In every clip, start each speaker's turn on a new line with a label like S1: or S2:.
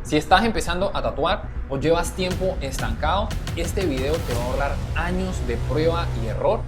S1: Si estás empezando a tatuar o llevas tiempo estancado, este video te va a ahorrar años de prueba y error.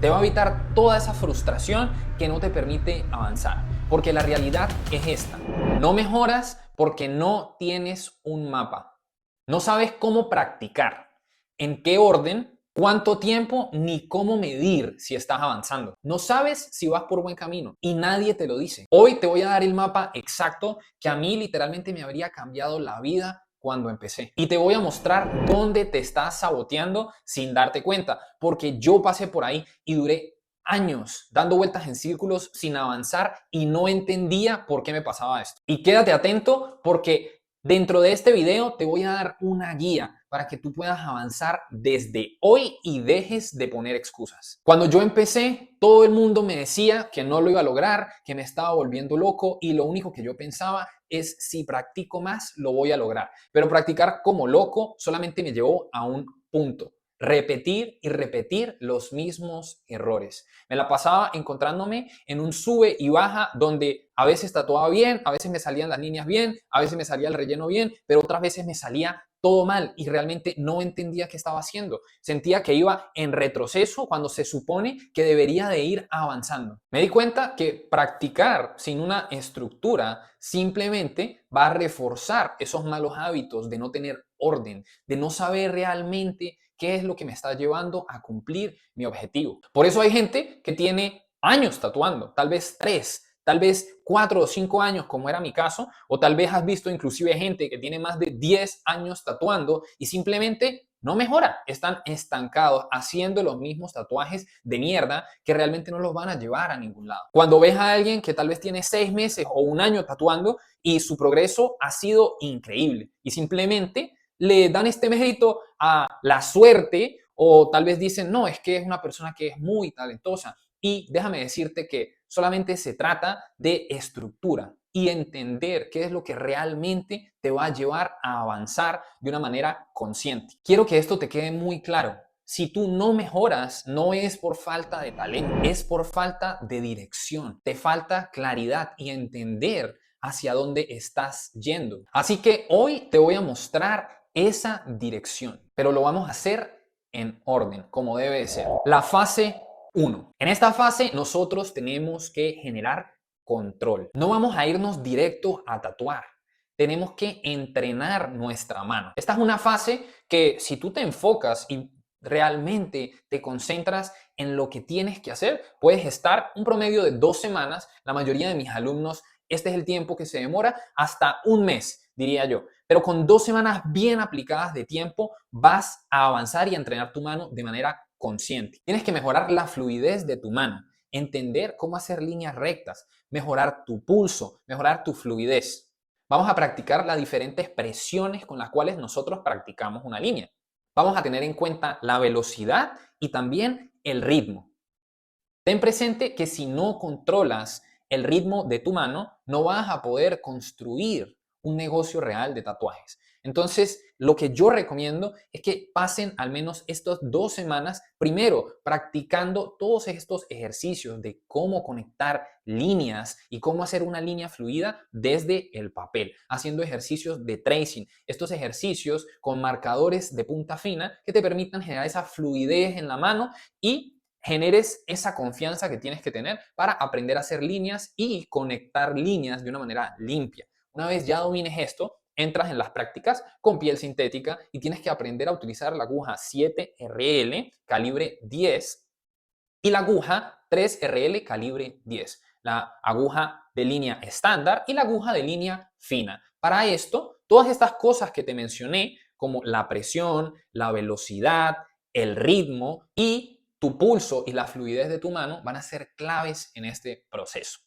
S1: Te va a evitar toda esa frustración que no te permite avanzar. Porque la realidad es esta. No mejoras porque no tienes un mapa. No sabes cómo practicar, en qué orden, cuánto tiempo, ni cómo medir si estás avanzando. No sabes si vas por buen camino y nadie te lo dice. Hoy te voy a dar el mapa exacto que a mí literalmente me habría cambiado la vida cuando empecé. Y te voy a mostrar dónde te estás saboteando sin darte cuenta, porque yo pasé por ahí y duré años dando vueltas en círculos sin avanzar y no entendía por qué me pasaba esto. Y quédate atento porque dentro de este video te voy a dar una guía para que tú puedas avanzar desde hoy y dejes de poner excusas. Cuando yo empecé, todo el mundo me decía que no lo iba a lograr, que me estaba volviendo loco y lo único que yo pensaba es si practico más, lo voy a lograr. Pero practicar como loco solamente me llevó a un punto. Repetir y repetir los mismos errores. Me la pasaba encontrándome en un sube y baja donde a veces tatuaba bien, a veces me salían las líneas bien, a veces me salía el relleno bien, pero otras veces me salía todo mal y realmente no entendía qué estaba haciendo. Sentía que iba en retroceso cuando se supone que debería de ir avanzando. Me di cuenta que practicar sin una estructura simplemente va a reforzar esos malos hábitos de no tener orden, de no saber realmente qué es lo que me está llevando a cumplir mi objetivo. Por eso hay gente que tiene años tatuando, tal vez 3, tal vez 4 o 5 años, como era mi caso, o tal vez has visto inclusive gente que tiene más de 10 años tatuando y simplemente no mejora, están estancados haciendo los mismos tatuajes de mierda que realmente no los van a llevar a ningún lado. Cuando ves a alguien que tal vez tiene 6 meses o un año tatuando y su progreso ha sido increíble y simplemente le dan este mérito a la suerte o tal vez dicen, no, es que es una persona que es muy talentosa. Y déjame decirte que solamente se trata de estructura y entender qué es lo que realmente te va a llevar a avanzar de una manera consciente. Quiero que esto te quede muy claro. Si tú no mejoras, no es por falta de talento, es por falta de dirección. Te falta claridad y entender hacia dónde estás yendo. Así que hoy te voy a mostrar esa dirección, pero lo vamos a hacer en orden, como debe de ser. La fase 1. En esta fase nosotros tenemos que generar control. No vamos a irnos directo a tatuar. Tenemos que entrenar nuestra mano. Esta es una fase que si tú te enfocas y realmente te concentras en lo que tienes que hacer, puedes estar un promedio de 2 semanas. La mayoría de mis alumnos, este es el tiempo que se demora, hasta un mes, diría yo. Pero con 2 semanas bien aplicadas de tiempo vas a avanzar y a entrenar tu mano de manera consciente. Tienes que mejorar la fluidez de tu mano, entender cómo hacer líneas rectas, mejorar tu pulso, mejorar tu fluidez. Vamos a practicar las diferentes presiones con las cuales nosotros practicamos una línea. Vamos a tener en cuenta la velocidad y también el ritmo. Ten presente que si no controlas el ritmo de tu mano, no vas a poder construir un negocio real de tatuajes. Entonces, lo que yo recomiendo es que pasen al menos estas 2 semanas, primero practicando todos estos ejercicios de cómo conectar líneas y cómo hacer una línea fluida desde el papel, haciendo ejercicios de tracing, estos ejercicios con marcadores de punta fina que te permitan generar esa fluidez en la mano y generes esa confianza que tienes que tener para aprender a hacer líneas y conectar líneas de una manera limpia. Una vez ya domines esto, entras en las prácticas con piel sintética y tienes que aprender a utilizar la aguja 7RL calibre 10 y la aguja 3RL calibre 10, la aguja de línea estándar y la aguja de línea fina. Para esto, todas estas cosas que te mencioné, como la presión, la velocidad, el ritmo y tu pulso y la fluidez de tu mano van a ser claves en este proceso.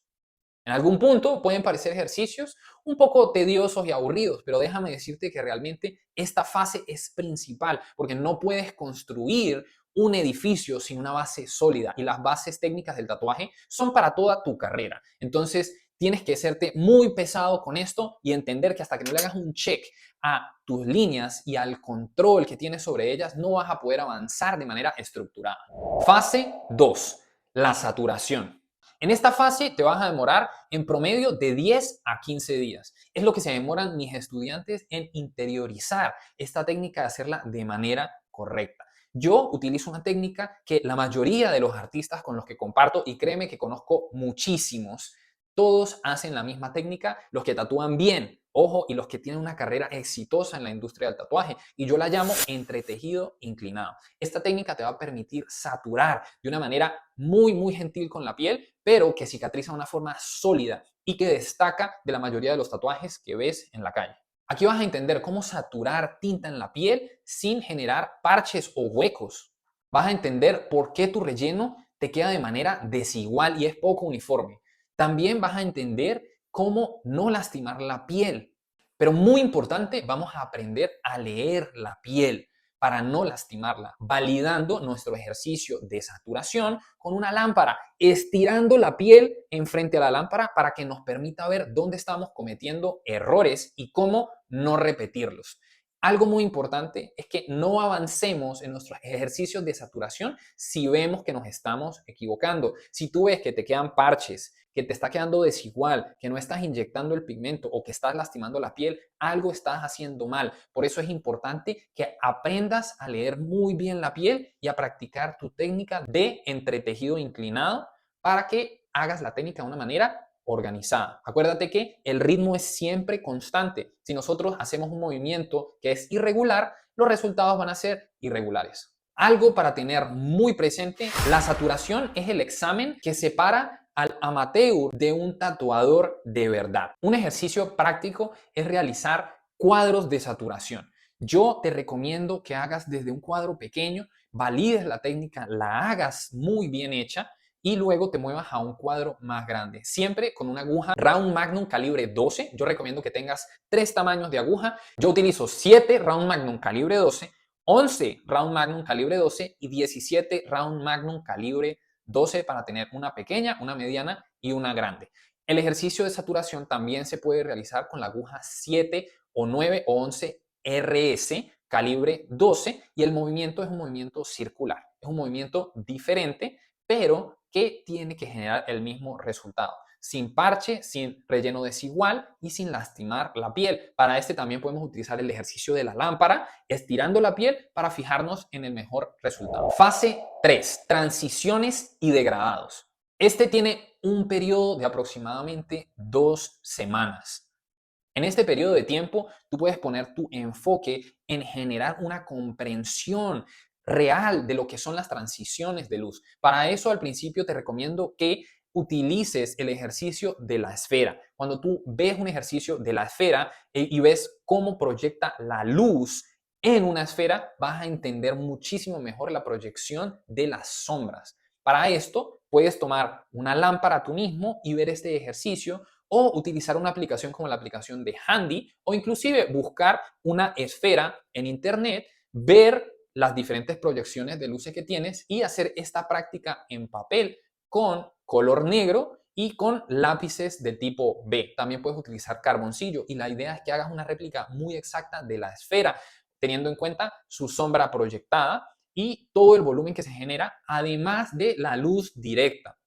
S1: En algún punto pueden parecer ejercicios un poco tediosos y aburridos, pero déjame decirte que realmente esta fase es principal porque no puedes construir un edificio sin una base sólida y las bases técnicas del tatuaje son para toda tu carrera. Entonces, tienes que serte muy pesado con esto y entender que hasta que no le hagas un check a tus líneas y al control que tienes sobre ellas, no vas a poder avanzar de manera estructurada. Fase 2, la saturación. En esta fase te vas a demorar en promedio de 10 a 15 días. Es lo que se demoran mis estudiantes en interiorizar esta técnica de hacerla de manera correcta. Yo utilizo una técnica que la mayoría de los artistas con los que comparto, y créeme que conozco muchísimos, todos hacen la misma técnica, los que tatúan bien, ojo, y los que tienen una carrera exitosa en la industria del tatuaje. Y yo la llamo entretejido inclinado. Esta técnica te va a permitir saturar de una manera muy gentil con la piel, pero que cicatriza de una forma sólida y que destaca de la mayoría de los tatuajes que ves en la calle. Aquí vas a entender cómo saturar tinta en la piel sin generar parches o huecos. Vas a entender por qué tu relleno te queda de manera desigual y es poco uniforme. También vas a entender cómo no lastimar la piel. Pero muy importante, vamos a aprender a leer la piel para no lastimarla, validando nuestro ejercicio de saturación con una lámpara, estirando la piel enfrente a la lámpara para que nos permita ver dónde estamos cometiendo errores y cómo no repetirlos. Algo muy importante es que no avancemos en nuestros ejercicios de saturación si vemos que nos estamos equivocando. Si tú ves que te quedan parches, que te está quedando desigual, que no estás inyectando el pigmento o que estás lastimando la piel, algo estás haciendo mal. Por eso es importante que aprendas a leer muy bien la piel y a practicar tu técnica de entretejido inclinado para que hagas la técnica de una manera organizada. Acuérdate que el ritmo es siempre constante. Si nosotros hacemos un movimiento que es irregular, los resultados van a ser irregulares. Algo para tener muy presente, la saturación es el examen que separa al amateur de un tatuador de verdad. Un ejercicio práctico es realizar cuadros de saturación. Yo te recomiendo que hagas desde un cuadro pequeño, valides la técnica, la hagas muy bien hecha y luego te muevas a un cuadro más grande. Siempre con una aguja Round Magnum calibre 12. Yo recomiendo que tengas 3 tamaños de aguja. Yo utilizo 7 Round Magnum calibre 12, 11 Round Magnum calibre 12 y 17 Round Magnum calibre 12 para tener una pequeña, una mediana y una grande. El ejercicio de saturación también se puede realizar con la aguja 7 o 9 o 11 RS calibre 12 y el movimiento es un movimiento circular. Es un movimiento diferente, pero que tiene que generar el mismo resultado. Sin parche, sin relleno desigual y sin lastimar la piel. Para este también podemos utilizar el ejercicio de la lámpara, estirando la piel para fijarnos en el mejor resultado. Fase 3, transiciones y degradados. Este tiene un periodo de aproximadamente 2 semanas. En este periodo de tiempo, tú puedes poner tu enfoque en generar una comprensión real de lo que son las transiciones de luz. Para eso, al principio te recomiendo que utilices el ejercicio de la esfera. Cuando tú ves un ejercicio de la esfera y ves cómo proyecta la luz en una esfera, vas a entender muchísimo mejor la proyección de las sombras. Para esto, puedes tomar una lámpara tú mismo y ver este ejercicio o utilizar una aplicación como la aplicación de Handy o inclusive buscar una esfera en internet, ver las diferentes proyecciones de luces que tienes y hacer esta práctica en papel con color negro y con lápices de tipo B. También puedes utilizar carboncillo y la idea es que hagas una réplica muy exacta de la esfera, teniendo en cuenta su sombra proyectada y todo el volumen que se genera, además de la luz directa.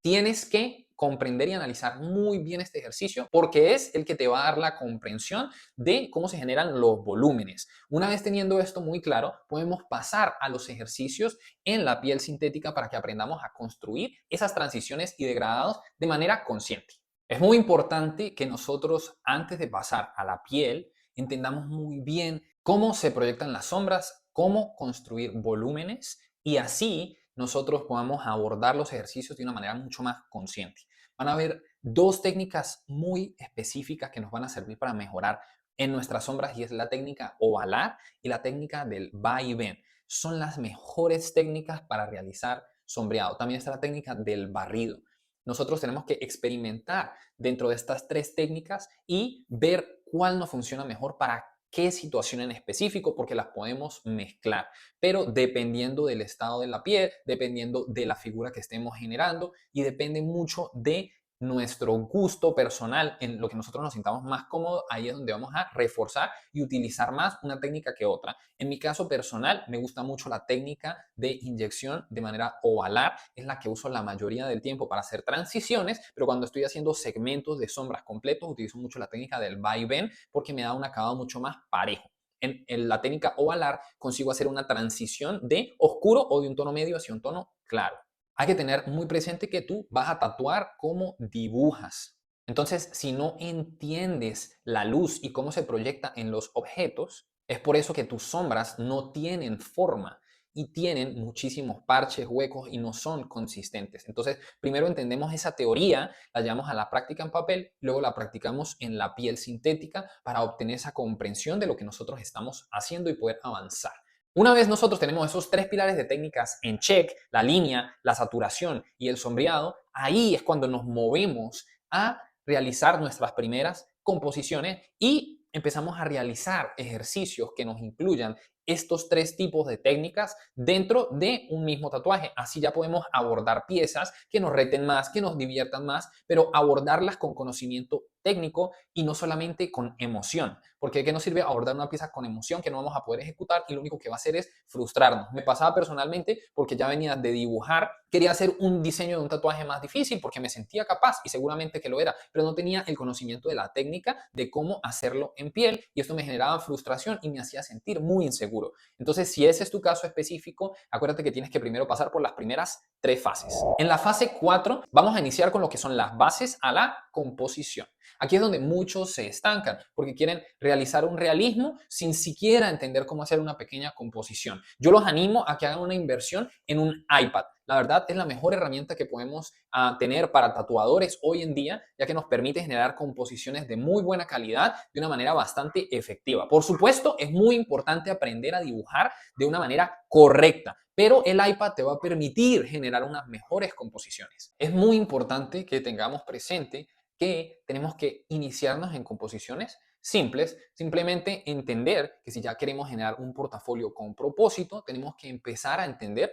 S1: Tienes que comprender y analizar muy bien este ejercicio porque es el que te va a dar la comprensión de cómo se generan los volúmenes. Una vez teniendo esto muy claro, podemos pasar a los ejercicios en la piel sintética para que aprendamos a construir esas transiciones y degradados de manera consciente. Es muy importante que nosotros, antes de pasar a la piel, entendamos muy bien cómo se proyectan las sombras, cómo construir volúmenes y así nosotros podamos abordar los ejercicios de una manera mucho más consciente. Van a haber 2 técnicas muy específicas que nos van a servir para mejorar en nuestras sombras y es la técnica ovalar y la técnica del va y ven. Son las mejores técnicas para realizar sombreado. También está la técnica del barrido. Nosotros tenemos que experimentar dentro de estas 3 técnicas y ver cuál nos funciona mejor para qué situación en específico, porque las podemos mezclar, pero dependiendo del estado de la piel, dependiendo de la figura que estemos generando y depende mucho de nuestro gusto personal, en lo que nosotros nos sintamos más cómodos, ahí es donde vamos a reforzar y utilizar más una técnica que otra. En mi caso personal, me gusta mucho la técnica de inyección de manera ovalar, es la que uso la mayoría del tiempo para hacer transiciones, pero cuando estoy haciendo segmentos de sombras completos, utilizo mucho la técnica del vaivén porque me da un acabado mucho más parejo. En la técnica ovalar consigo hacer una transición de oscuro o de un tono medio hacia un tono claro. Hay que tener muy presente que tú vas a tatuar como dibujas. Entonces, si no entiendes la luz y cómo se proyecta en los objetos, es por eso que tus sombras no tienen forma y tienen muchísimos parches, huecos y no son consistentes. Entonces, primero entendemos esa teoría, la llevamos a la práctica en papel, luego la practicamos en la piel sintética para obtener esa comprensión de lo que nosotros estamos haciendo y poder avanzar. Una vez nosotros tenemos esos tres pilares de técnicas en check, la línea, la saturación y el sombreado, ahí es cuando nos movemos a realizar nuestras primeras composiciones y empezamos a realizar ejercicios que nos incluyan estos tres tipos de técnicas dentro de un mismo tatuaje. Así ya podemos abordar piezas que nos reten más, que nos diviertan más, pero abordarlas con conocimiento técnico y no solamente con emoción. Porque ¿de qué nos sirve abordar una pieza con emoción que no vamos a poder ejecutar y lo único que va a hacer es frustrarnos? Me pasaba personalmente porque ya venía de dibujar, quería hacer un diseño de un tatuaje más difícil porque me sentía capaz y seguramente que lo era, pero no tenía el conocimiento de la técnica de cómo hacerlo en piel y esto me generaba frustración y me hacía sentir muy inseguro. Entonces, si ese es tu caso específico, acuérdate que tienes que primero pasar por las primeras tres fases. En la fase 4 vamos a iniciar con lo que son las bases a la composición. Aquí es donde muchos se estancan porque quieren realizar un realismo sin siquiera entender cómo hacer una pequeña composición. Yo los animo a que hagan una inversión en un iPad. La verdad es la mejor herramienta que podemos tener para tatuadores hoy en día, ya que nos permite generar composiciones de muy buena calidad de una manera bastante efectiva. Por supuesto, es muy importante aprender a dibujar de una manera correcta, pero el iPad te va a permitir generar unas mejores composiciones. Es muy importante que tengamos presente que tenemos que iniciarnos en composiciones simples, simplemente entender que si ya queremos generar un portafolio con propósito, tenemos que empezar a entender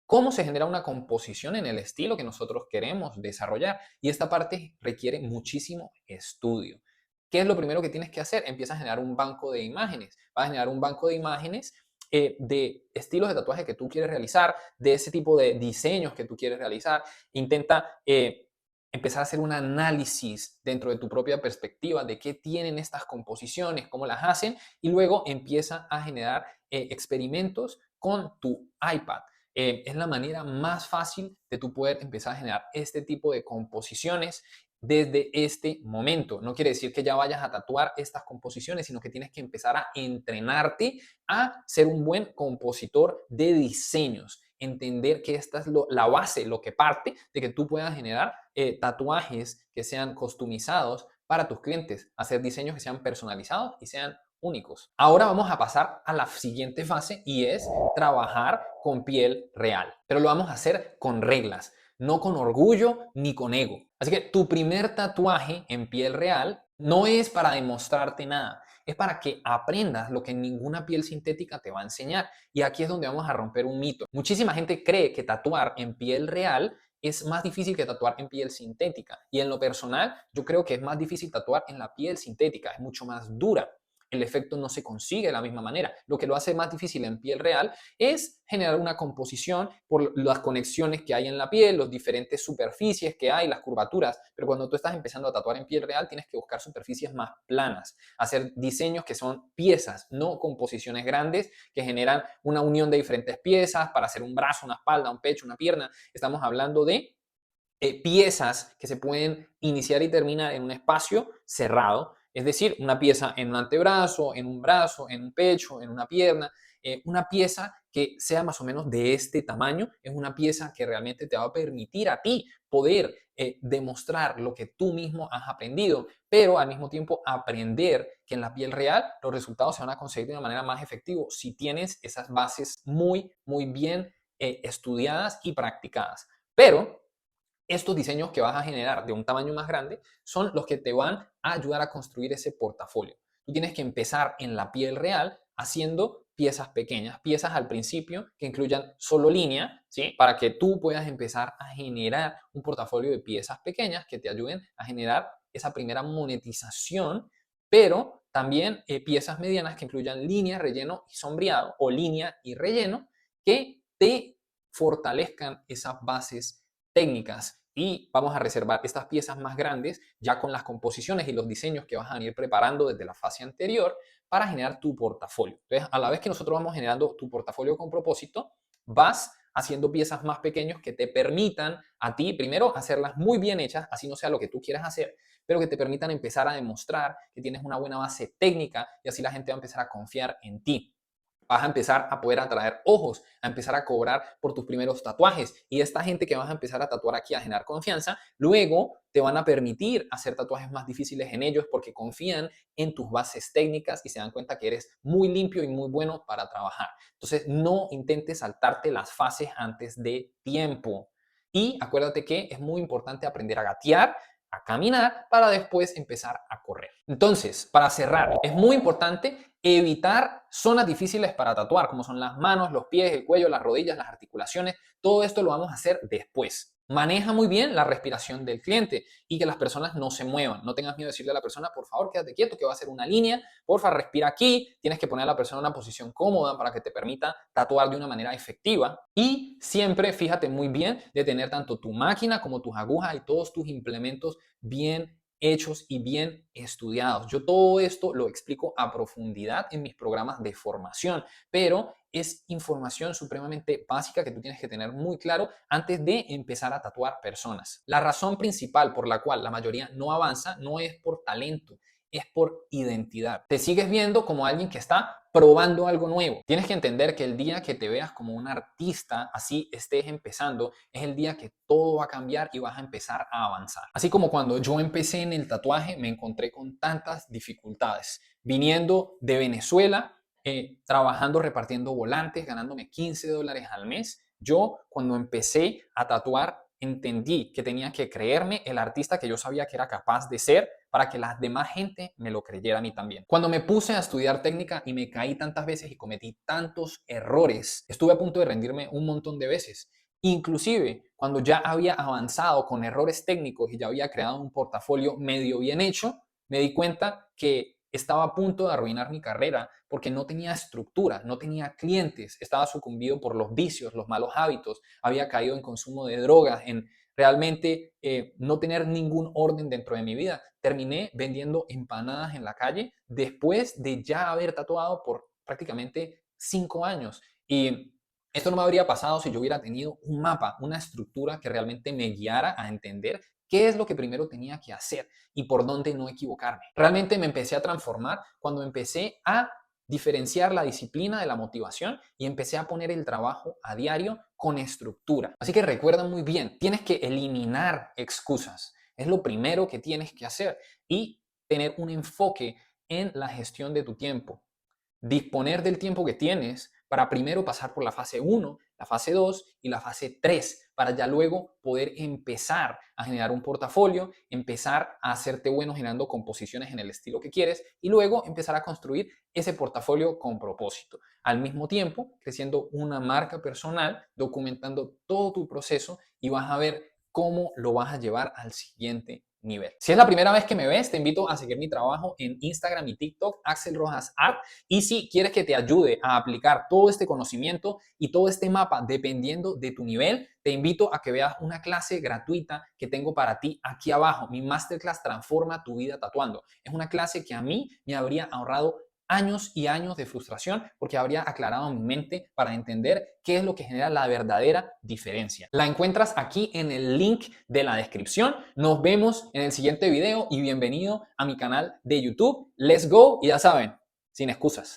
S1: cómo se genera una composición en el estilo que nosotros queremos desarrollar. Y esta parte requiere muchísimo estudio. ¿Qué es lo primero que tienes que hacer? Empieza a generar un banco de imágenes. Vas a generar un banco de imágenes de estilos de tatuaje que tú quieres realizar, de ese tipo de diseños que tú quieres realizar. Intenta empezar a hacer un análisis dentro de tu propia perspectiva de qué tienen estas composiciones, cómo las hacen, y luego empieza a generar experimentos con tu iPad. Es la manera más fácil de tú poder empezar a generar este tipo de composiciones desde este momento. No quiere decir que ya vayas a tatuar estas composiciones, sino que tienes que empezar a entrenarte a ser un buen compositor de diseños. Entender que esta es la base, lo que parte de que tú puedas generar tatuajes que sean customizados para tus clientes, hacer diseños que sean personalizados y sean únicos. Ahora vamos a pasar a la siguiente fase y es trabajar con piel real, pero lo vamos a hacer con reglas, no con orgullo ni con ego. Así que tu primer tatuaje en piel real no es para demostrarte nada, es para que aprendas lo que ninguna piel sintética te va a enseñar. Y aquí es donde vamos a romper un mito. Muchísima gente cree que tatuar en piel real es más difícil que tatuar en piel sintética. Y en lo personal, yo creo que es más difícil tatuar en la piel sintética, es mucho más dura. El efecto no se consigue de la misma manera. Lo que lo hace más difícil en piel real es generar una composición por las conexiones que hay en la piel, las diferentes superficies que hay, las curvaturas. Pero cuando tú estás empezando a tatuar en piel real, tienes que buscar superficies más planas, hacer diseños que son piezas, no composiciones grandes que generan una unión de diferentes piezas para hacer un brazo, una espalda, un pecho, una pierna. Estamos hablando de piezas que se pueden iniciar y terminar en un espacio cerrado, es decir, una pieza en un antebrazo, en un brazo, en un pecho, en una pierna, una pieza que sea más o menos de este tamaño, es una pieza que realmente te va a permitir a ti poder demostrar lo que tú mismo has aprendido, pero al mismo tiempo aprender que en la piel real los resultados se van a conseguir de una manera más efectiva si tienes esas bases muy, muy bien estudiadas y practicadas. Pero estos diseños que vas a generar de un tamaño más grande son los que te van a ayudar a construir ese portafolio. Tú tienes que empezar en la piel real haciendo piezas pequeñas, piezas al principio que incluyan solo línea, ¿sí? Para que tú puedas empezar a generar un portafolio de piezas pequeñas que te ayuden a generar esa primera monetización, pero también piezas medianas que incluyan línea, relleno y sombreado, o línea y relleno, que te fortalezcan esas bases técnicas. Y vamos a reservar estas piezas más grandes ya con las composiciones y los diseños que vas a venir preparando desde la fase anterior para generar tu portafolio. Entonces, a la vez que nosotros vamos generando tu portafolio con propósito, vas haciendo piezas más pequeñas que te permitan a ti, primero, hacerlas muy bien hechas, así no sea lo que tú quieras hacer, pero que te permitan empezar a demostrar que tienes una buena base técnica y así la gente va a empezar a confiar en ti. Vas a empezar a poder atraer ojos, a empezar a cobrar por tus primeros tatuajes. Y esta gente que vas a empezar a tatuar aquí, a generar confianza, luego te van a permitir hacer tatuajes más difíciles en ellos porque confían en tus bases técnicas y se dan cuenta que eres muy limpio y muy bueno para trabajar. Entonces, no intentes saltarte las fases antes de tiempo. Y acuérdate que es muy importante aprender a gatear, a caminar para después empezar a correr. Entonces, para cerrar, es muy importante evitar zonas difíciles para tatuar, como son las manos, los pies, el cuello, las rodillas, las articulaciones. Todo esto lo vamos a hacer después. Maneja muy bien la respiración del cliente y que las personas no se muevan. No tengas miedo de decirle a la persona, por favor, quédate quieto, que va a ser una línea. Porfa, respira aquí. Tienes que poner a la persona en una posición cómoda para que te permita tatuar de una manera efectiva. Y siempre fíjate muy bien de tener tanto tu máquina como tus agujas y todos tus implementos bien hechos y bien estudiados. Yo todo esto lo explico a profundidad en mis programas de formación, pero es información supremamente básica que tú tienes que tener muy claro antes de empezar a tatuar personas. La razón principal por la cual la mayoría no avanza no es por talento, es por identidad. Te sigues viendo como alguien que está probando algo nuevo. Tienes que entender que el día que te veas como un artista, así estés empezando, es el día que todo va a cambiar y vas a empezar a avanzar. Así como cuando yo empecé en el tatuaje, me encontré con tantas dificultades. Viniendo de Venezuela, trabajando repartiendo volantes, ganándome $15 al mes. Yo, cuando empecé a tatuar, entendí que tenía que creerme el artista que yo sabía que era capaz de ser para que la demás gente me lo creyera a mí también. Cuando me puse a estudiar técnica y me caí tantas veces y cometí tantos errores, estuve a punto de rendirme un montón de veces. Inclusive, cuando ya había avanzado con errores técnicos y ya había creado un portafolio medio bien hecho, me di cuenta que estaba a punto de arruinar mi carrera porque no tenía estructura, no tenía clientes, estaba sucumbido por los vicios, los malos hábitos, había caído en consumo de drogas, en realmente no tener ningún orden dentro de mi vida. Terminé vendiendo empanadas en la calle después de ya haber tatuado por prácticamente 5 años. Y esto no me habría pasado si yo hubiera tenido un mapa, una estructura que realmente me guiara a entender qué es lo que primero tenía que hacer y por dónde no equivocarme. Realmente me empecé a transformar cuando empecé a diferenciar la disciplina de la motivación y empecé a poner el trabajo a diario con estructura. Así que recuerda muy bien, tienes que eliminar excusas. Es lo primero que tienes que hacer y tener un enfoque en la gestión de tu tiempo. Disponer del tiempo que tienes para primero pasar por la fase 1, la fase 2 y la fase 3, para ya luego poder empezar a generar un portafolio, empezar a hacerte bueno generando composiciones en el estilo que quieres y luego empezar a construir ese portafolio con propósito. Al mismo tiempo, creciendo una marca personal, documentando todo tu proceso y vas a ver cómo lo vas a llevar al siguiente nivel. Si es la primera vez que me ves, te invito a seguir mi trabajo en Instagram y TikTok, Axel Rojas Art. Y si quieres que te ayude a aplicar todo este conocimiento y todo este mapa dependiendo de tu nivel, te invito a que veas una clase gratuita que tengo para ti aquí abajo. Mi Masterclass Transforma tu vida tatuando. Es una clase que a mí me habría ahorrado años y años de frustración porque habría aclarado mi mente para entender qué es lo que genera la verdadera diferencia. La encuentras aquí en el link de la descripción. Nos vemos en el siguiente video y bienvenido a mi canal de YouTube. Let's go y ya saben, sin excusas.